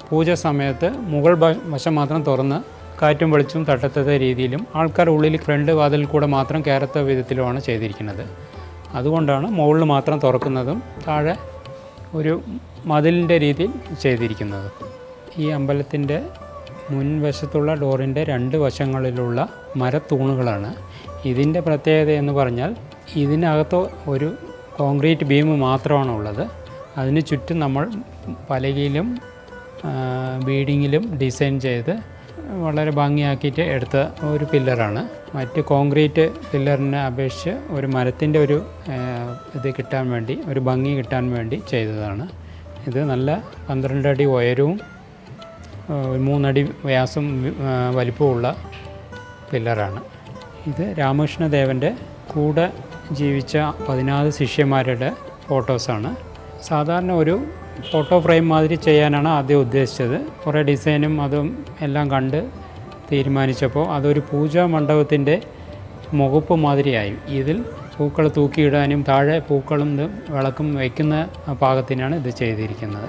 പൂജ സമയത്ത് മുകൾ വശം മാത്രം തുറന്ന് കാറ്റും വെളിച്ചവും തട്ടത്തക്ക രീതിയിലും ആൾക്കാർ ഉള്ളിൽ ഫ്രണ്ട് വാതിൽ കൂടെ മാത്രം കയറത്ത വിധത്തിലുമാണ് ചെയ്തിരിക്കുന്നത്. അതുകൊണ്ടാണ് മുകളിൽ മാത്രം തുറക്കുന്നതും താഴെ ഒരു മതിലിൻ്റെ രീതിയിൽ ചെയ്തിരിക്കുന്നത്. ഈ അമ്പലത്തിൻ്റെ മുൻവശത്തുള്ള ഡോറിൻ്റെ 2 വശങ്ങളിലുള്ള മരത്തൂണുകളാണ്. ഇതിൻ്റെ പ്രത്യേകത എന്ന് പറഞ്ഞാൽ ഇതിനകത്ത് ഒരു കോൺക്രീറ്റ് ബീം മാത്രമാണ് ഉള്ളത്. അതിന് ചുറ്റും നമ്മൾ പലകയിലും ബീഡിങ്ങിലും ഡിസൈൻ ചെയ്ത് വളരെ ഭംഗിയാക്കിയിട്ട് എടുത്ത ഒരു പില്ലറാണ്. മറ്റ് കോൺക്രീറ്റ് പില്ലറിനെ അപേക്ഷിച്ച് ഒരു മരത്തിൻ്റെ ഒരു ഇത് കിട്ടാൻ വേണ്ടി, ഒരു ഭംഗി കിട്ടാൻ വേണ്ടി ചെയ്തതാണ്. ഇത് നല്ല 12 അടി ഉയരവും 3 അടി വ്യാസം വലിപ്പമുള്ള പില്ലറാണ്. ഇത് രാമകൃഷ്ണദേവൻ്റെ കൂടെ ജീവിച്ച 14 ശിഷ്യന്മാരുടെ ഫോട്ടോസാണ്. സാധാരണ ഒരു ഫോട്ടോ ഫ്രെയിം മാതിരി ചെയ്യാനാണ് ആദ്യം ഉദ്ദേശിച്ചത്. കുറേ ഡിസൈനും അതും എല്ലാം കണ്ട് തീരുമാനിച്ചപ്പോൾ അതൊരു പൂജാ മണ്ഡപത്തിൻ്റെ മുഖപ്പ് മാതിരിയായി. ഇതിൽ പൂക്കൾ തൂക്കിയിടാനും താഴെ പൂക്കളും വിളക്കും വയ്ക്കുന്ന പാകത്തിനാണ് ഇത് ചെയ്തിരിക്കുന്നത്.